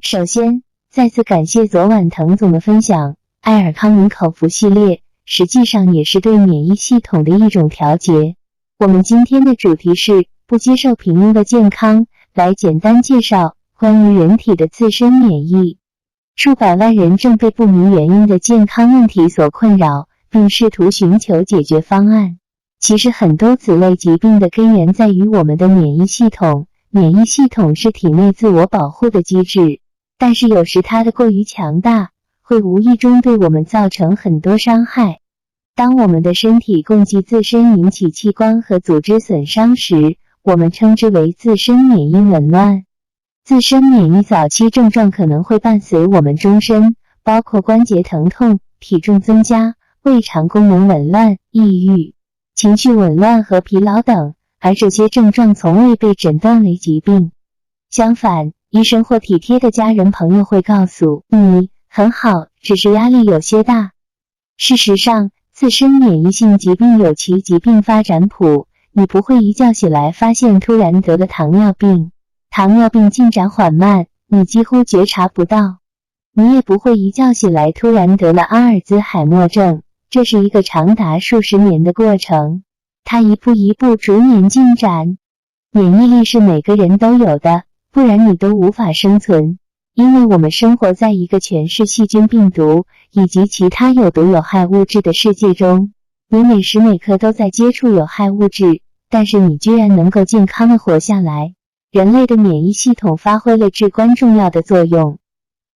首先，再次感谢昨晚滕总的分享，艾尔康宁口服系列实际上也是对免疫系统的一种调节。我们今天的主题是不接受平庸的健康，来简单介绍关于人体的自身免疫。数百万人正被不明原因的健康问题所困扰，并试图寻求解决方案。其实很多此类疾病的根源在于我们的免疫系统。免疫系统是体内自我保护的机制，但是有时它的过于强大，会无意中对我们造成很多伤害。当我们的身体攻击自身引起器官和组织损伤时，我们称之为自身免疫紊乱。自身免疫早期症状可能会伴随我们终身，包括关节疼痛、体重增加、胃肠功能紊乱、抑郁、情绪紊乱和疲劳等，而这些症状从未被诊断为疾病。相反，医生或体贴的家人朋友会告诉你，很好，只是压力有些大。事实上，自身免疫性疾病有其疾病发展谱，你不会一觉起来发现突然得了糖尿病。糖尿病进展缓慢，你几乎觉察不到。你也不会一觉起来突然得了阿尔兹海默症，这是一个长达数十年的过程，它一步一步逐年进展。免疫力是每个人都有的，不然你都无法生存，因为我们生活在一个全是细菌、病毒以及其他有毒有害物质的世界中。你每时每刻都在接触有害物质，但是你居然能够健康地活下来。人类的免疫系统发挥了至关重要的作用。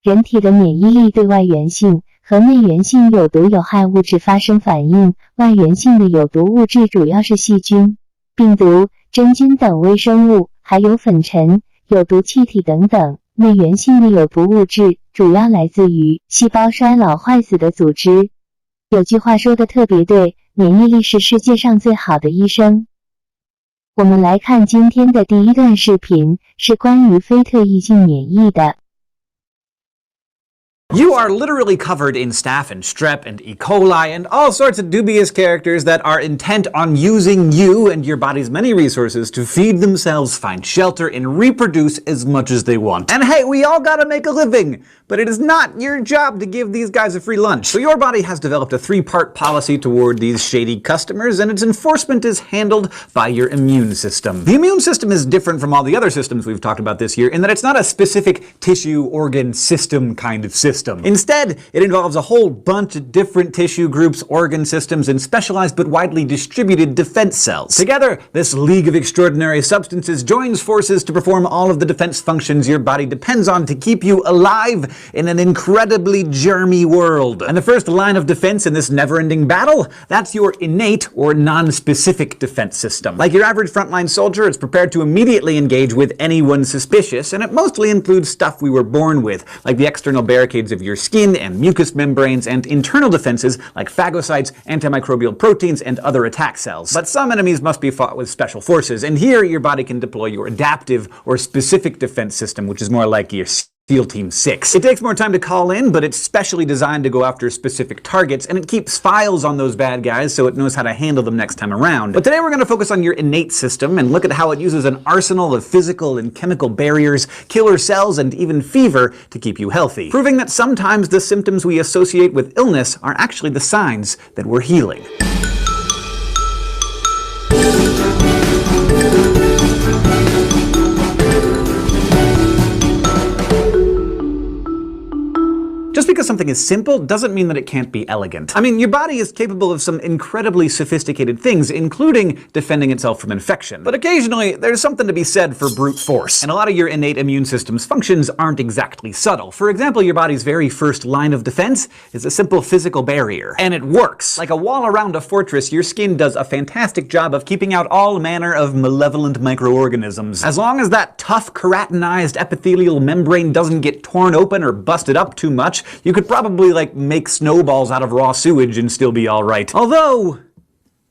人体的免疫力对外源性和内源性有毒有害物质发生反应，外源性的有毒物质主要是细菌、病毒、真菌等微生物，还有粉尘、有毒气体等等。内源性的有毒物质主要来自于细胞衰老坏死的组织。有句话说的特别对，免疫力是世界上最好的医生。我们来看今天的第一段视频，是关于非特异性免疫的。You are literally covered in staph and strep and E. coli and all sorts of dubious characters that are intent on using you and your body's many resources to feed themselves, find shelter, and reproduce as much as they want. And hey, we all gotta make a living, but it is not your job to give these guys a free lunch. So your body has developed a three-part policy toward these shady customers, and its enforcement is handled by your immune system. The immune system is different from all the other systems we've talked about this year in that it's not a specific tissue, organ, system kind of system. Instead, it involves a whole bunch of different tissue groups, organ systems, and specialized but widely distributed defense cells. Together, this league of extraordinary substances joins forces to perform all of the defense functions your body depends on to keep you alive in an incredibly germy world. And the first line of defense in this never-ending battle, that's your innate or non-specific defense system. Like your average frontline soldier, it's prepared to immediately engage with anyone suspicious, and it mostly includes stuff we were born with, like the external barricades of your skin and mucous membranes, and internal defenses like phagocytes, antimicrobial proteins, and other attack cells. But some enemies must be fought with special forces, and here your body can deploy your adaptive or specific defense system, which is more like your SEAL Team 6. It takes more time to call in, but it's specially designed to go after specific targets, and it keeps files on those bad guys so it knows how to handle them next time around. But today we're going to focus on your innate system and look at how it uses an arsenal of physical and chemical barriers, killer cells, and even fever to keep you healthy, proving that sometimes the symptoms we associate with illness are actually the signs that we're healing. Just because something is simple doesn't mean that it can't be elegant. I mean, your body is capable of some incredibly sophisticated things, including defending itself from infection. But occasionally, there's something to be said for brute force. And a lot of your innate immune system's functions aren't exactly subtle. For example, your body's very first line of defense is a simple physical barrier. And it works. Like a wall around a fortress, your skin does a fantastic job of keeping out all manner of malevolent microorganisms. As long as that tough, keratinized epithelial membrane doesn't get torn open or busted up too much, you could probably, make snowballs out of raw sewage and still be alright. Although,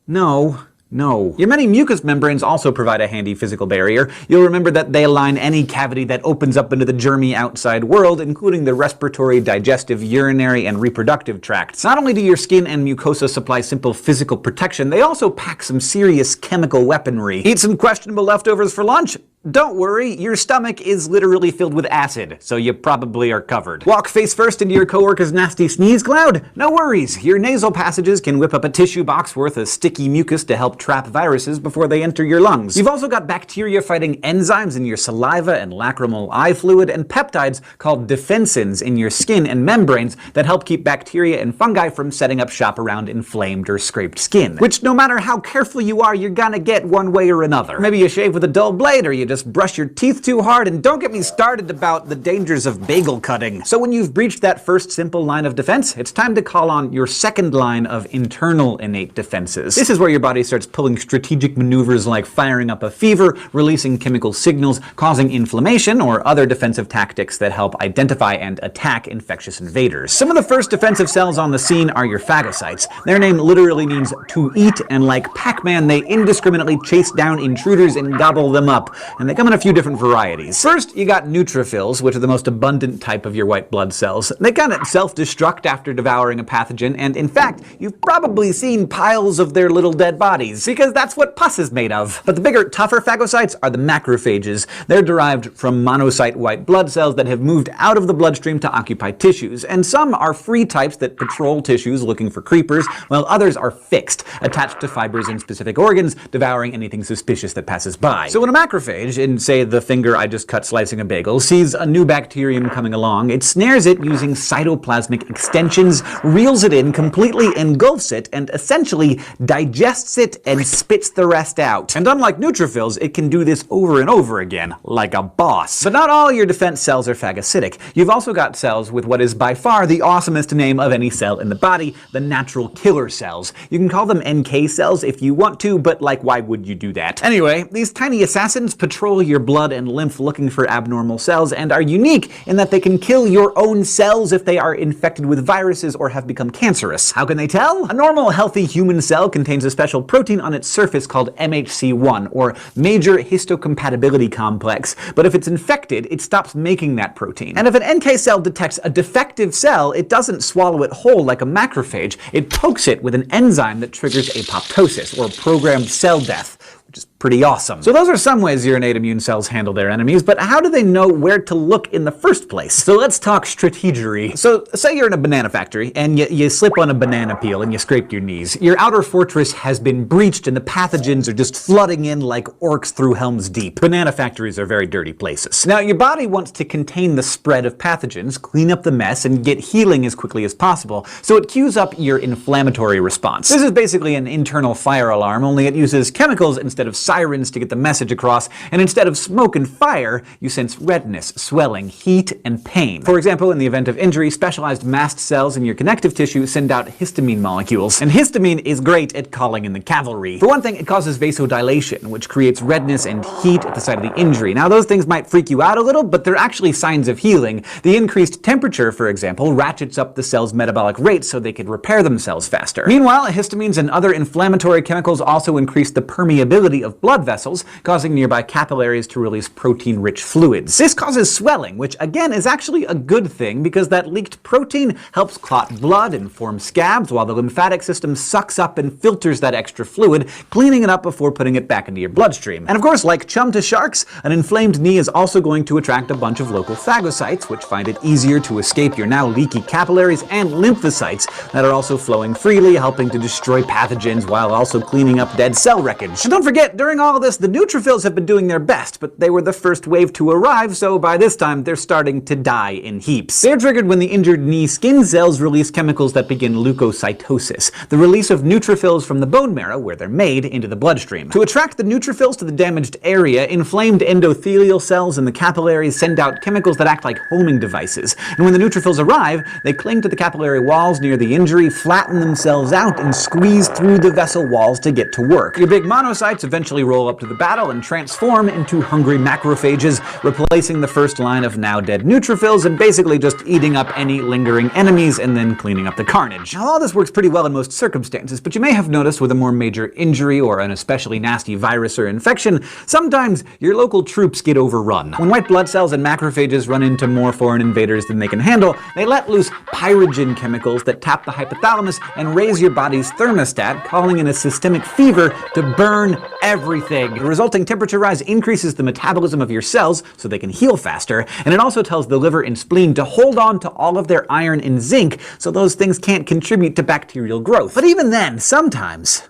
no. Your many mucous membranes also provide a handy physical barrier. You'll remember that they line any cavity that opens up into the germy outside world, including the respiratory, digestive, urinary, and reproductive tracts. Not only do your skin and mucosa supply simple physical protection, they also pack some serious chemical weaponry. Eat some questionable leftovers for lunch? Don't worry, your stomach is literally filled with acid, so you probably are covered. Walk face first into your coworker's nasty sneeze cloud? No worries, your nasal passages can whip up a tissue box worth of sticky mucus to help trap viruses before they enter your lungs. You've also got bacteria-fighting enzymes in your saliva and lacrimal eye fluid, and peptides called defensins in your skin and membranes that help keep bacteria and fungi from setting up shop around inflamed or scraped skin. Which, no matter how careful you are, you're gonna get one way or another. Maybe you shave with a dull blade, or you just brush your teeth too hard, and don't get me started about the dangers of bagel cutting. So when you've breached that first simple line of defense, it's time to call on your second line of internal innate defenses. This is where your body starts pulling strategic maneuvers like firing up a fever, releasing chemical signals, causing inflammation, or other defensive tactics that help identify and attack infectious invaders. Some of the first defensive cells on the scene are your phagocytes. Their name literally means to eat, and like Pac-Man, they indiscriminately chase down intruders and gobble them up. And they come in a few different varieties. First, you got neutrophils, which are the most abundant type of your white blood cells. They kind of self-destruct after devouring a pathogen, and in fact, you've probably seen piles of their little dead bodies, because that's what pus is made of. But the bigger, tougher phagocytes are the macrophages. They're derived from monocyte white blood cells that have moved out of the bloodstream to occupy tissues, and some are free types that patrol tissues looking for creepers, while others are fixed, attached to fibers in specific organs, devouring anything suspicious that passes by. So when a macrophage, in say the finger I just cut slicing a bagel, sees a new bacterium coming along, it snares it using cytoplasmic extensions, reels it in, completely engulfs it, and essentially digests it and spits the rest out. And unlike neutrophils, it can do this over and over again, like a boss. But not all your defense cells are phagocytic. You've also got cells with what is by far the awesomest name of any cell in the body, the natural killer cells. You can call them NK cells if you want to, but like, why would you do that? Anyway, these tiny assassins patrol your blood and lymph looking for abnormal cells, and are unique in that they can kill your own cells if they are infected with viruses or have become cancerous. How can they tell? A normal, healthy human cell contains a special protein on its surface called MHC1, or Major Histocompatibility Complex, but if it's infected, it stops making that protein. And if an NK cell detects a defective cell, it doesn't swallow it whole like a macrophage, it pokes it with an enzyme that triggers apoptosis, or programmed cell death, which is pretty awesome. So those are some ways your innate immune cells handle their enemies, but how do they know where to look in the first place? So let's talk strategery. So say you're in a banana factory, and you slip on a banana peel and you scrape your knees. Your outer fortress has been breached and the pathogens are just flooding in like orcs through Helm's Deep. Banana factories are very dirty places. Now your body wants to contain the spread of pathogens, clean up the mess, and get healing as quickly as possible, so it cues up your inflammatory response. This is basically an internal fire alarm, only it uses chemicals instead of sirens to get the message across, and instead of smoke and fire, you sense redness, swelling, heat, and pain. For example, in the event of injury, specialized mast cells in your connective tissue send out histamine molecules, and histamine is great at calling in the cavalry. For one thing, it causes vasodilation, which creates redness and heat at the site of the injury. Now, those things might freak you out a little, but they're actually signs of healing. The increased temperature, for example, ratchets up the cell's metabolic rate so they can repair themselves faster. Meanwhile, histamines and other inflammatory chemicals also increase the permeability of blood vessels, causing nearby capillaries to release protein-rich fluids. This causes swelling, which again is actually a good thing because that leaked protein helps clot blood and form scabs, while the lymphatic system sucks up and filters that extra fluid, cleaning it up before putting it back into your bloodstream. And of course, like chum to sharks, an inflamed knee is also going to attract a bunch of local phagocytes, which find it easier to escape your now leaky capillaries, and lymphocytes that are also flowing freely, helping to destroy pathogens while also cleaning up dead cell wreckage. And don't forget, during all of this, the neutrophils have been doing their best, but they were the first wave to arrive, so by this time they're starting to die in heaps. They're triggered when the injured knee skin cells release chemicals that begin leukocytosis, the release of neutrophils from the bone marrow, where they're made, into the bloodstream. To attract the neutrophils to the damaged area, inflamed endothelial cells in the capillaries send out chemicals that act like homing devices, and when the neutrophils arrive, they cling to the capillary walls near the injury, flatten themselves out, and squeeze through the vessel walls to get to work. Your big monocytes eventually roll up to the battle and transform into hungry macrophages, replacing the first line of now dead neutrophils and basically just eating up any lingering enemies and then cleaning up the carnage. Now, all this works pretty well in most circumstances, but you may have noticed with a more major injury or an especially nasty virus or infection, sometimes your local troops get overrun. When white blood cells and macrophages run into more foreign invaders than they can handle, they let loose pyrogen chemicals that tap the hypothalamus and raise your body's thermostat, calling in a systemic fever to burn everything everything. The resulting temperature rise increases the metabolism of your cells so they can heal faster, and it also tells the liver and spleen to hold on to all of their iron and zinc so those things can't contribute to bacterial growth. But even then, sometimes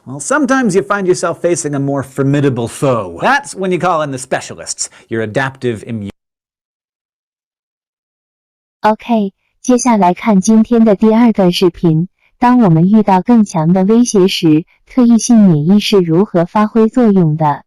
you find yourself facing a more formidable foe. That's when you call in the specialists, your adaptive immune. OK， 接下来看今天的第二段视频。当我们遇到更强的威胁时，特异性免疫是如何发挥作用的？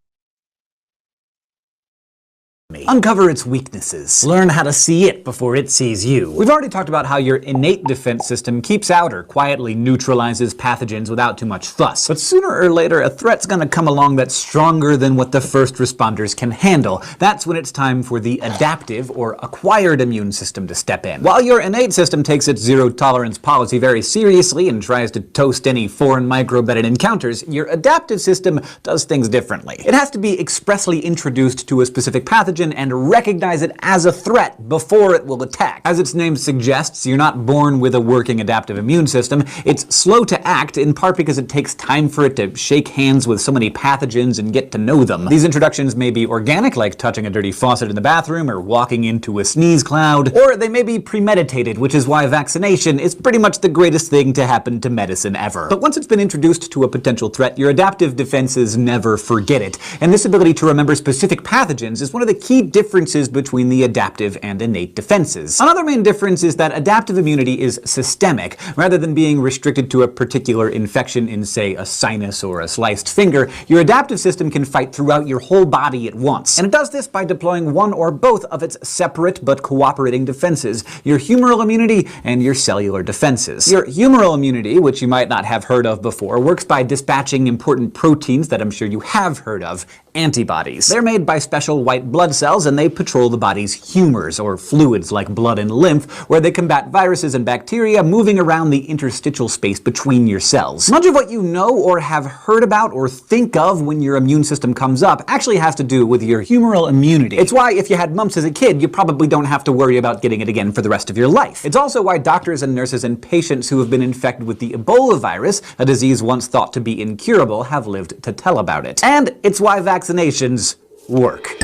Uncover its weaknesses. Learn how to see it before it sees you. We've already talked about how your innate defense system keeps out or quietly neutralizes pathogens without too much fuss. But sooner or later, a threat's gonna come along that's stronger than what the first responders can handle. That's when it's time for the adaptive or acquired immune system to step in. While your innate system takes its zero-tolerance policy very seriously and tries to toast any foreign microbe that it encounters, your adaptive system does things differently. It has to be expressly introduced to a specific pathogen and recognize it as a threat before it will attack. As its name suggests, you're not born with a working adaptive immune system. It's slow to act, in part because it takes time for it to shake hands with so many pathogens and get to know them. These introductions may be organic, like touching a dirty faucet in the bathroom or walking into a sneeze cloud, or they may be premeditated, which is why vaccination is pretty much the greatest thing to happen to medicine ever. But once it's been introduced to a potential threat, your adaptive defenses never forget it. And this ability to remember specific pathogens is one of the key differences between the adaptive and innate defenses. Another main difference is that adaptive immunity is systemic. Rather than being restricted to a particular infection in, say, a sinus or a sliced finger, your adaptive system can fight throughout your whole body at once. And it does this by deploying one or both of its separate but cooperating defenses, your humoral immunity and your cellular defenses. Your humoral immunity, which you might not have heard of before, works by dispatching important proteins that I'm sure you have heard of, antibodies. They're made by special white blood cells, and they patrol the body's humors, or fluids like blood and lymph, where they combat viruses and bacteria moving around the interstitial space between your cells. Much of what you know or have heard about or think of when your immune system comes up actually has to do with your humoral immunity. It's why if you had mumps as a kid, you probably don't have to worry about getting it again for the rest of your life. It's also why doctors and nurses and patients who have been infected with the Ebola virus, a disease once thought to be incurable, have lived to tell about it. And it's why vaccinations work.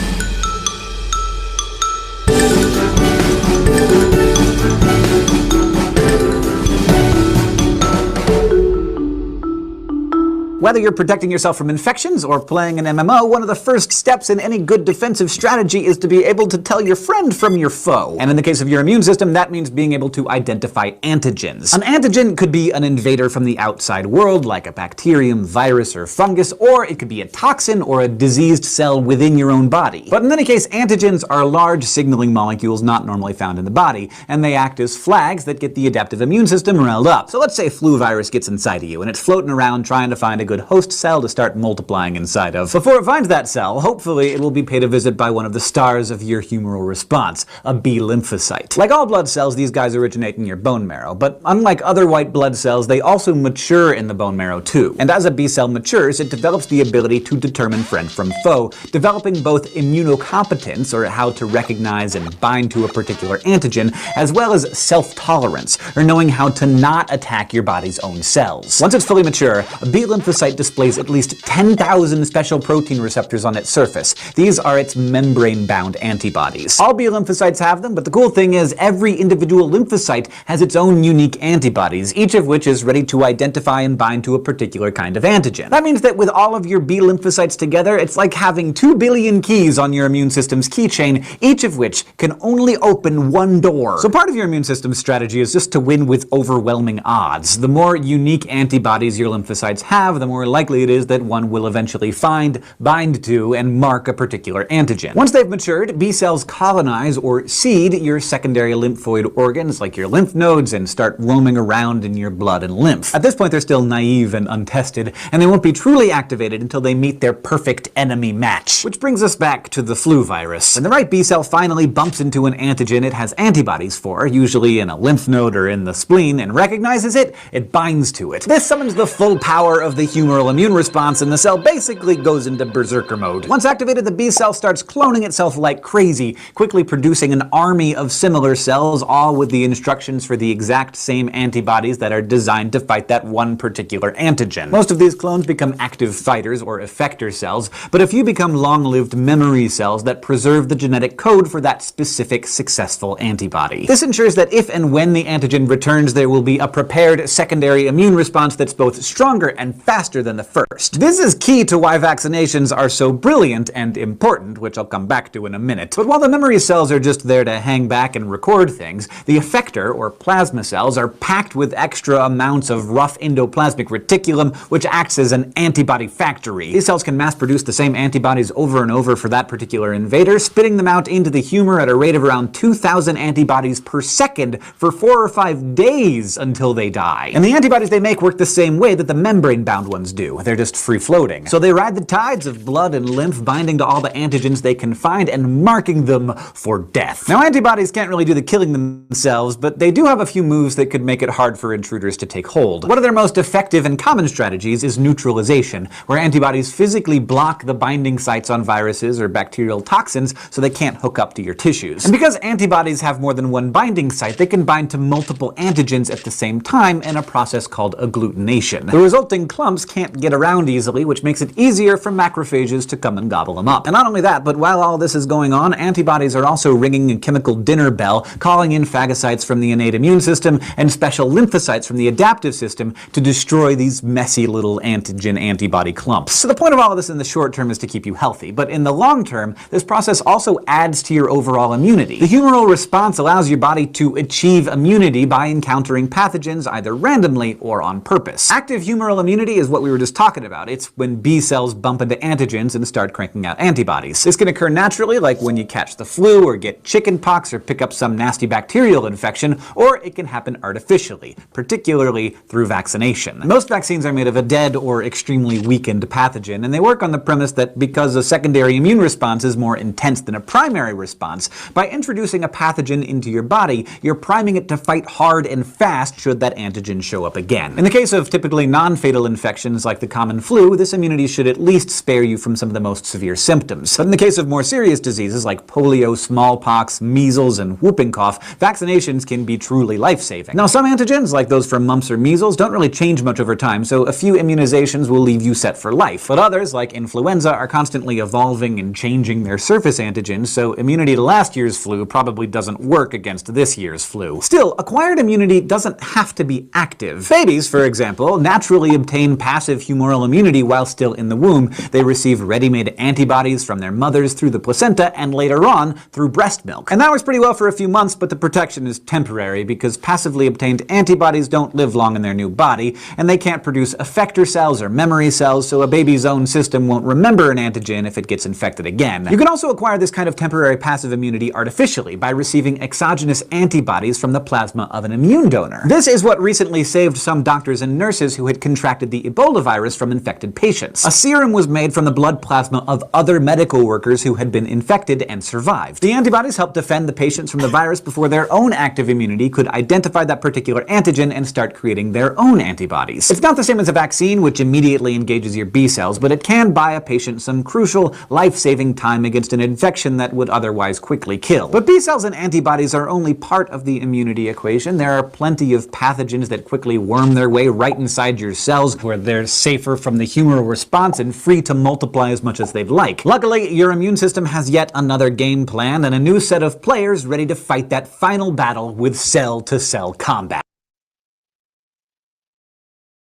Whether you're protecting yourself from infections or playing an MMO, one of the first steps in any good defensive strategy is to be able to tell your friend from your foe. And in the case of your immune system, that means being able to identify antigens. An antigen could be an invader from the outside world, like a bacterium, virus, or fungus, or it could be a toxin or a diseased cell within your own body. But in any case, antigens are large signaling molecules not normally found in the body, and they act as flags that get the adaptive immune system riled up. So let's say flu virus gets inside of you, and it's floating around trying to find a good host cell to start multiplying inside of. Before it finds that cell, hopefully it will be paid a visit by one of the stars of your humoral response, a B lymphocyte. Like all blood cells, these guys originate in your bone marrow, but unlike other white blood cells, they also mature in the bone marrow too. And as a B cell matures, it develops the ability to determine friend from foe, developing both immunocompetence, or how to recognize and bind to a particular antigen, as well as self-tolerance, or knowing how to not attack your body's own cells. Once it's fully mature, a B lymphocyte displays at least 10,000 special protein receptors on its surface. These are its membrane-bound antibodies. All B lymphocytes have them, but the cool thing is every individual lymphocyte has its own unique antibodies, each of which is ready to identify and bind to a particular kind of antigen. That means that with all of your B lymphocytes together, it's like having 2 billion keys on your immune system's keychain, each of which can only open one door. So part of your immune system's strategy is just to win with overwhelming odds. The more unique antibodies your lymphocytes have, the more likely it is that one will eventually find, bind to, and mark a particular antigen. Once they've matured, B cells colonize or seed your secondary lymphoid organs like your lymph nodes and start roaming around in your blood and lymph. At this point, they're still naive and untested, and they won't be truly activated until they meet their perfect enemy match. Which brings us back to the flu virus. When the right B cell finally bumps into an antigen it has antibodies for, usually in a lymph node or in the spleen, and recognizes it, it binds to it. This summons the full power of the humoral immune response, and the cell basically goes into berserker mode. Once activated, the B cell starts cloning itself like crazy, quickly producing an army of similar cells, all with the instructions for the exact same antibodies that are designed to fight that one particular antigen. Most of these clones become active fighters, or effector cells, but a few become long-lived memory cells that preserve the genetic code for that specific successful antibody. This ensures that if and when the antigen returns, there will be a prepared secondary immune response that's both stronger and faster than the first. This is key to why vaccinations are so brilliant and important, which I'll come back to in a minute. But while the memory cells are just there to hang back and record things, the effector, or plasma cells, are packed with extra amounts of rough endoplasmic reticulum, which acts as an antibody factory. These cells can mass produce the same antibodies over and over for that particular invader, spitting them out into the humor at a rate of around 2,000 antibodies per second for 4 or 5 days until they die. And the antibodies they make work the same way that the membrane-bound ones do. They're just free-floating. So they ride the tides of blood and lymph, binding to all the antigens they can find and marking them for death. Now, antibodies can't really do the killing themselves, but they do have a few moves that could make it hard for intruders to take hold. One of their most effective and common strategies is neutralization, where antibodies physically block the binding sites on viruses or bacterial toxins so they can't hook up to your tissues. And because antibodies have more than one binding site, they can bind to multiple antigens at the same time in a process called agglutination. The resulting clumps can't get around easily, which makes it easier for macrophages to come and gobble them up. And not only that, but while all this is going on, antibodies are also ringing a chemical dinner bell, calling in phagocytes from the innate immune system and special lymphocytes from the adaptive system to destroy these messy little antigen-antibody clumps. So the point of all of this in the short term is to keep you healthy, but in the long term, this process also adds to your overall immunity. The humoral response allows your body to achieve immunity by encountering pathogens either randomly or on purpose. Active humoral immunity is what we were just talking about. It's when B cells bump into antigens and start cranking out antibodies. This can occur naturally, like when you catch the flu or get chicken pox or pick up some nasty bacterial infection, or it can happen artificially, particularly through vaccination. Most vaccines are made of a dead or extremely weakened pathogen, and they work on the premise that because a secondary immune response is more intense than a primary response, by introducing a pathogen into your body, you're priming it to fight hard and fast should that antigen show up again. In the case of typically non-fatal infections like the common flu, this immunity should at least spare you from some of the most severe symptoms. But in the case of more serious diseases like polio, smallpox, measles, and whooping cough, vaccinations can be truly life-saving. Now, some antigens, like those from mumps or measles, don't really change much over time, so a few immunizations will leave you set for life. But others, like influenza, are constantly evolving and changing their surface antigens, so immunity to last year's flu probably doesn't work against this year's flu. Still, acquired immunity doesn't have to be active. Babies, for example, naturally obtain passive humoral immunity while still in the womb. They receive ready-made antibodies from their mothers through the placenta and later on through breast milk. And that works pretty well for a few months, but the protection is temporary because passively obtained antibodies don't live long in their new body, and they can't produce effector cells or memory cells, so a baby's own system won't remember an antigen if it gets infected again. You can also acquire this kind of temporary passive immunity artificially by receiving exogenous antibodies from the plasma of an immune donor. This is what recently saved some doctors and nurses who had contracted the Ebola virus from infected patients. A serum was made from the blood plasma of other medical workers who had been infected and survived. The antibodies helped defend the patients from the virus before their own active immunity could identify that particular antigen and start creating their own antibodies. It's not the same as a vaccine, which immediately engages your B cells, but it can buy a patient some crucial, life-saving time against an infection that would otherwise quickly kill. But B cells and antibodies are only part of the immunity equation. There are plenty of pathogens that quickly worm their way right inside your cells, where they're safer from the humoral response and free to multiply as much as they'd like. Luckily, your immune system has yet another game plan and a new set of players ready to fight that final battle with cell-to-cell combat.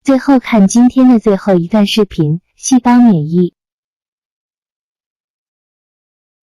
最后看今天的最后一段视频，细胞免疫。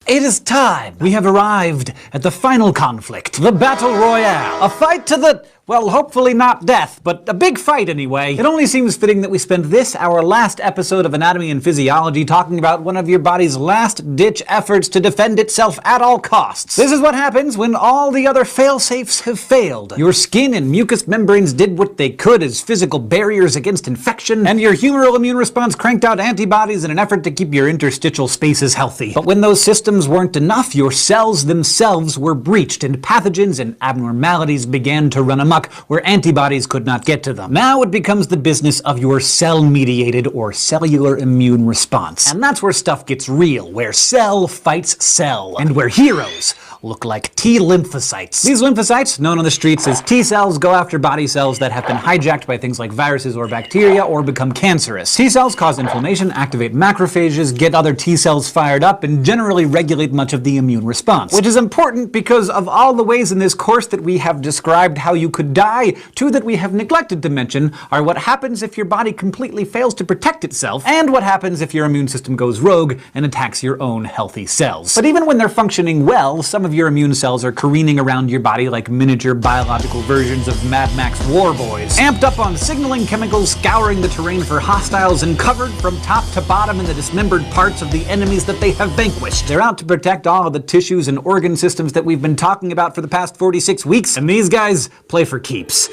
It is time! We have arrived at the final conflict, the Battle Royale. A fight to the, well, hopefully not death, but a big fight anyway. It only seems fitting that we spend this, our last episode of Anatomy and Physiology, talking about one of your body's last-ditch efforts to defend itself at all costs. This is what happens when all the other fail-safes have failed. Your skin and mucous membranes did what they could as physical barriers against infection, and your humoral immune response cranked out antibodies in an effort to keep your interstitial spaces healthy. But when those systems weren't enough, your cells themselves were breached, and pathogens and abnormalities began to run amok. stomach where antibodies could not get to them. Now it becomes the business of your cell-mediated or cellular immune response. And that's where stuff gets real, where cell fights cell, and where heroes look like T lymphocytes. These lymphocytes, known on the streets as T cells, go after body cells that have been hijacked by things like viruses or bacteria or become cancerous. T cells cause inflammation, activate macrophages, get other T cells fired up, and generally regulate much of the immune response. Which is important because of all the ways in this course that we have described how you could die, two that we have neglected to mention are what happens if your body completely fails to protect itself, and what happens if your immune system goes rogue and attacks your own healthy cells. But even when they're functioning well, some of your immune cells are careening around your body like miniature biological versions of Mad Max war boys, amped up on signaling chemicals, scouring the terrain for hostiles, and covered from top to bottom in the dismembered parts of the enemies that they have vanquished. They're out to protect all of the tissues and organ systems that we've been talking about for the past 46 weeks, and these guys play for keeps.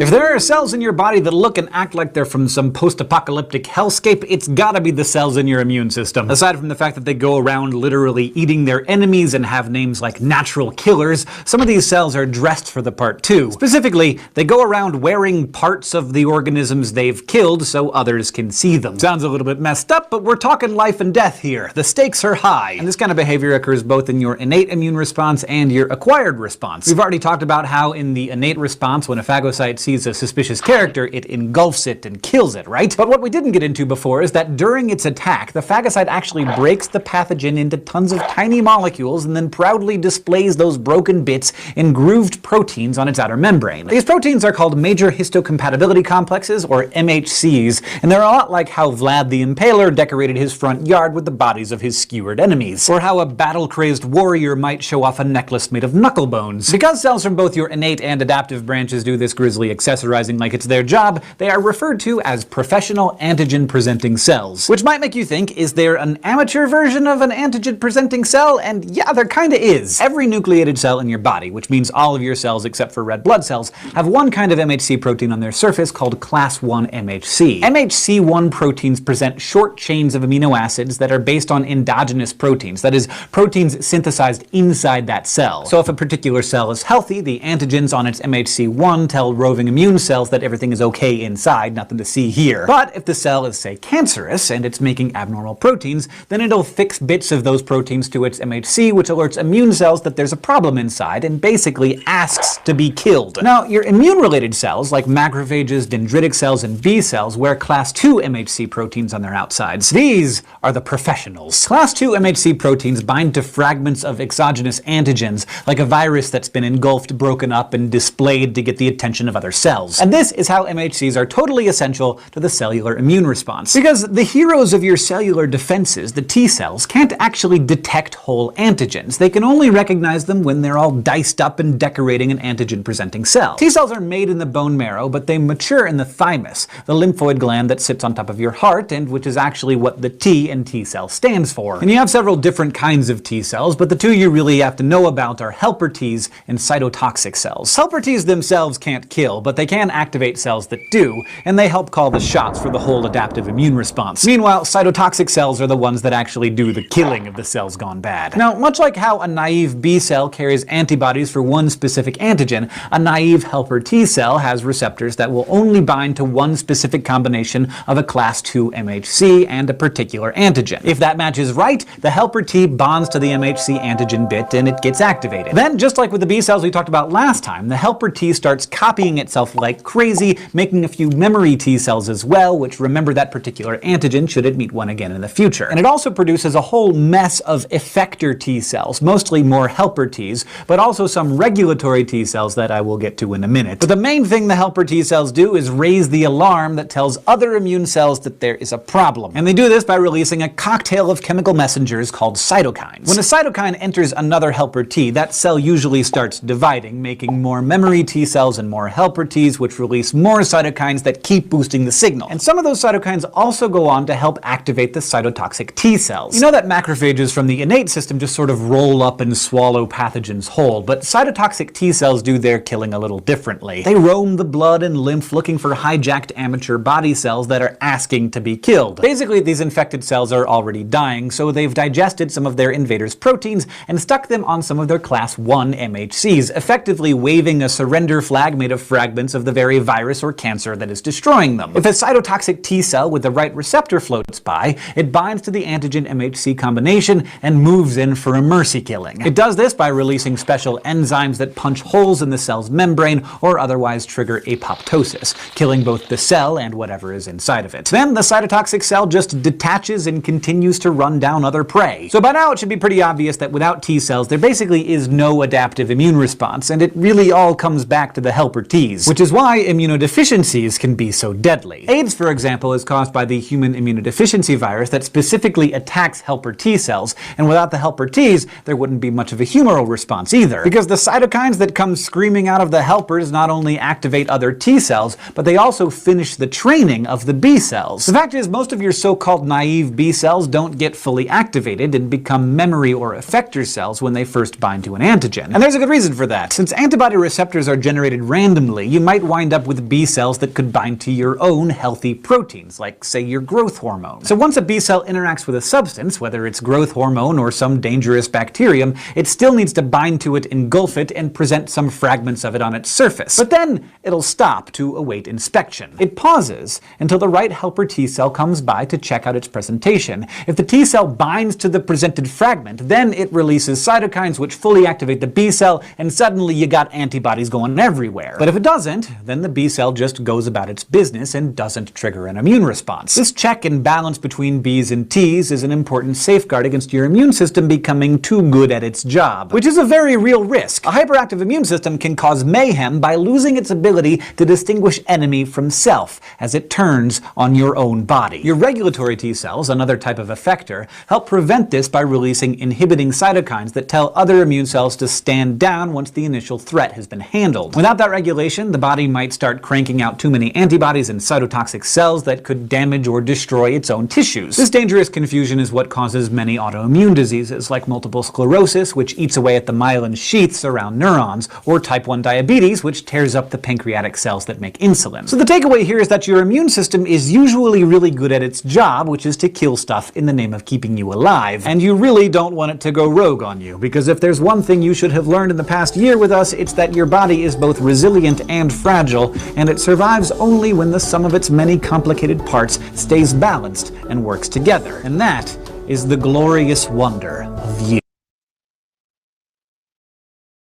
If there are cells in your body that look and act like they're from some post-apocalyptic hellscape, it's gotta be the cells in your immune system. Aside from the fact that they go around literally eating their enemies and have names like natural killers, some of these cells are dressed for the part too. Specifically, they go around wearing parts of the organisms they've killed so others can see them. Sounds a little bit messed up, but we're talking life and death here. The stakes are high. And this kind of behavior occurs both in your innate immune response and your acquired response. We've already talked about how in the innate response, when a phagocyte sees a suspicious character, it engulfs it and kills it, right? But what we didn't get into before is that during its attack, the phagocyte actually breaks the pathogen into tons of tiny molecules and then proudly displays those broken bits in grooved proteins on its outer membrane. These proteins are called major histocompatibility complexes, or MHCs, and they're a lot like how Vlad the Impaler decorated his front yard with the bodies of his skewered enemies, or how a battle-crazed warrior might show off a necklace made of knuckle bones. Because cells from both your innate and adaptive branches do this grisly accessorizing like it's their job, they are referred to as professional antigen-presenting cells. Which might make you think, is there an amateur version of an antigen-presenting cell? And yeah, there kinda is. Every nucleated cell in your body, which means all of your cells except for red blood cells, have one kind of MHC protein on their surface called class 1 MHC. MHC1 proteins present short chains of amino acids that are based on endogenous proteins, that is, proteins synthesized inside that cell. So if a particular cell is healthy, the antigens on its MHC1 tell roving immune cells that everything is okay inside, nothing to see here. But if the cell is, say, cancerous and it's making abnormal proteins, then it'll fix bits of those proteins to its MHC, which alerts immune cells that there's a problem inside and basically asks to be killed. Now, your immune-related cells, like macrophages, dendritic cells, and B cells, wear class 2 MHC proteins on their outsides. These are the professionals. Class 2 MHC proteins bind to fragments of exogenous antigens, like a virus that's been engulfed, broken up, and displayed to get the attention of other cells. And this is how MHCs are totally essential to the cellular immune response. Because the heroes of your cellular defenses, the T cells, can't actually detect whole antigens. They can only recognize them when they're all diced up and decorating an antigen-presenting cell. T cells are made in the bone marrow, but they mature in the thymus, the lymphoid gland that sits on top of your heart, and which is actually what the T in T cell stands for. And you have several different kinds of T cells, but the two you really have to know about are helper Ts and cytotoxic cells. Helper Ts themselves can't kill, but they can activate cells that do, and they help call the shots for the whole adaptive immune response. Meanwhile, cytotoxic cells are the ones that actually do the killing of the cells gone bad. Now, much like how a naive B cell carries antibodies for one specific antigen, a naive helper T cell has receptors that will only bind to one specific combination of a class 2 MHC and a particular antigen. If that matches right, the helper T bonds to the MHC antigen bit and it gets activated. Then, just like with the B cells we talked about last time, the helper T starts copying itself like crazy, making a few memory T cells as well, which remember that particular antigen should it meet one again in the future. And it also produces a whole mess of effector T cells, mostly more helper Ts, but also some regulatory T cells that I will get to in a minute. But the main thing the helper T cells do is raise the alarm that tells other immune cells that there is a problem. And they do this by releasing a cocktail of chemical messengers called cytokines. When a cytokine enters another helper T, that cell usually starts dividing, making more memory T cells and more helper Ts, which release more cytokines that keep boosting the signal. And some of those cytokines also go on to help activate the cytotoxic T cells. You know that macrophages from the innate system just sort of roll up and swallow pathogens whole, but cytotoxic T cells do their killing a little differently. They roam the blood and lymph looking for hijacked amateur body cells that are asking to be killed. Basically, these infected cells are already dying, so they've digested some of their invaders' proteins and stuck them on some of their class 1 MHCs, effectively waving a surrender flag made of fragments of the very virus or cancer that is destroying them. If a cytotoxic T cell with the right receptor floats by, it binds to the antigen-MHC combination and moves in for a mercy killing. It does this by releasing special enzymes that punch holes in the cell's membrane or otherwise trigger apoptosis, killing both the cell and whatever is inside of it. Then the cytotoxic cell just detaches and continues to run down other prey. So by now it should be pretty obvious that without T cells there basically is no adaptive immune response, and it really all comes back to the helper Ts, which is why immunodeficiencies can be so deadly. AIDS, for example, is caused by the human immunodeficiency virus that specifically attacks helper T cells, and without the helper Ts, there wouldn't be much of a humoral response either, because the cytokines that come screaming out of the helpers not only activate other T cells, but they also finish the training of the B cells. The fact is, most of your so-called naive B cells don't get fully activated and become memory or effector cells when they first bind to an antigen. And there's a good reason for that. Since antibody receptors are generated randomly, you might wind up with B cells that could bind to your own healthy proteins, like, say, your growth hormone. So once a B cell interacts with a substance, whether it's growth hormone or some dangerous bacterium, it still needs to bind to it, engulf it, and present some fragments of it on its surface. But then it'll stop to await inspection. It pauses until the right helper T cell comes by to check out its presentation. If the T cell binds to the presented fragment, then it releases cytokines which fully activate the B cell, and suddenly you got antibodies going everywhere. But if it doesn't, then the B cell just goes about its business and doesn't trigger an immune response. This check and balance between Bs and Ts is an important safeguard against your immune system becoming too good at its job, which is a very real risk. A hyperactive immune system can cause mayhem by losing its ability to distinguish enemy from self as it turns on your own body. Your regulatory T cells, another type of effector, help prevent this by releasing inhibiting cytokines that tell other immune cells to stand down once the initial threat has been handled. Without that regulation, the body might start cranking out too many antibodies and cytotoxic cells that could damage or destroy its own tissues. This dangerous confusion is what causes many autoimmune diseases, like multiple sclerosis, which eats away at the myelin sheaths around neurons, or type 1 diabetes, which tears up the pancreatic cells that make insulin. So the takeaway here is that your immune system is usually really good at its job, which is to kill stuff in the name of keeping you alive. And you really don't want it to go rogue on you, because if there's one thing you should have learned in the past year with us, it's that your body is both resilient and fragile, and it survives only when the sum of its many complicated parts stays balanced and works together. And that is the glorious wonder of you.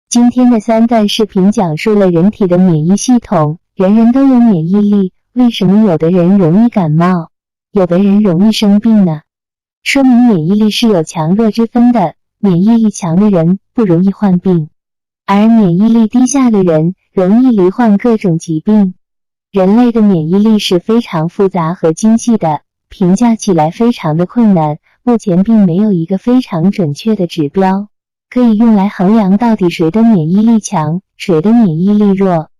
今天的3段视频讲述了人体的免疫系统。人人都有免疫力，为什么有的人容易感冒，有的人容易生病呢？说明免疫力是有强弱之分的，免疫力强的人不容易患病，而免疫力低下的人容易罹患各种疾病。人类的免疫力是非常复杂和精细的，评价起来非常的困难，目前并没有一个非常准确的指标，可以用来衡量到底谁的免疫力强，谁的免疫力弱。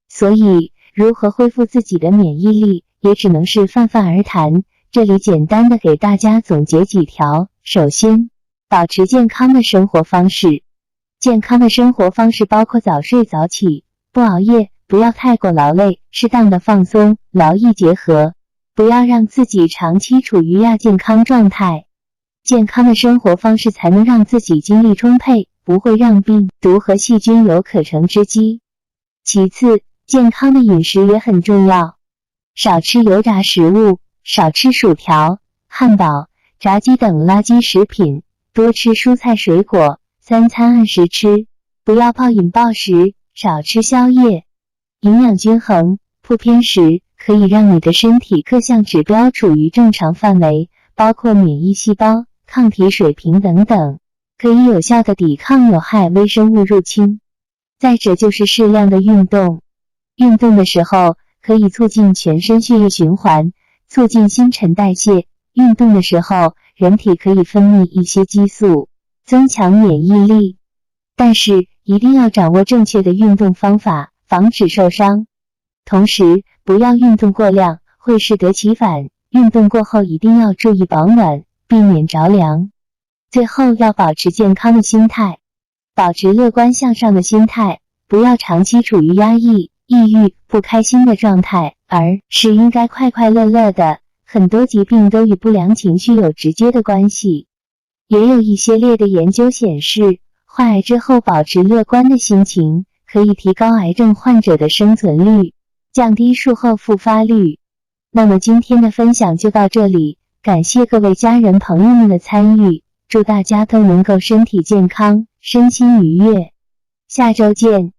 所以，如何恢复自己的免疫力，也只能是泛泛而谈。这里简单的给大家总结几条。首先，保持健康的生活方式。健康的生活方式包括早睡早起，不熬夜，不要太过劳累，适当的放松，劳逸结合，不要让自己长期处于亚健康状态。健康的生活方式才能让自己精力充沛，不会让病毒和细菌有可乘之机。其次，健康的饮食也很重要，少吃油炸食物，少吃薯条、汉堡、炸鸡等垃圾食品，多吃蔬菜水果，3餐按时吃，不要暴饮暴食，少吃宵夜。营养均衡，不偏食，可以让你的身体各项指标处于正常范围，包括免疫细胞、抗体水平等等，可以有效地抵抗有害微生物入侵。再者就是适量的运动，运动的时候可以促进全身血液循环，促进新陈代谢。运动的时候，人体可以分泌一些激素，增强免疫力。但是一定要掌握正确的运动方法，防止受伤。同时，不要运动过量，会适得其反。运动过后一定要注意保暖，避免着凉。最后要保持健康的心态，保持乐观向上的心态，不要长期处于压抑、抑郁、不开心的状态，而是应该快快乐乐的。很多疾病都与不良情绪有直接的关系。也有一系列的研究显示，患癌之后保持乐观的心情，可以提高癌症患者的生存率，降低术后复发率。那么今天的分享就到这里，感谢各位家人朋友们的参与，祝大家都能够身体健康，身心愉悦。下周见。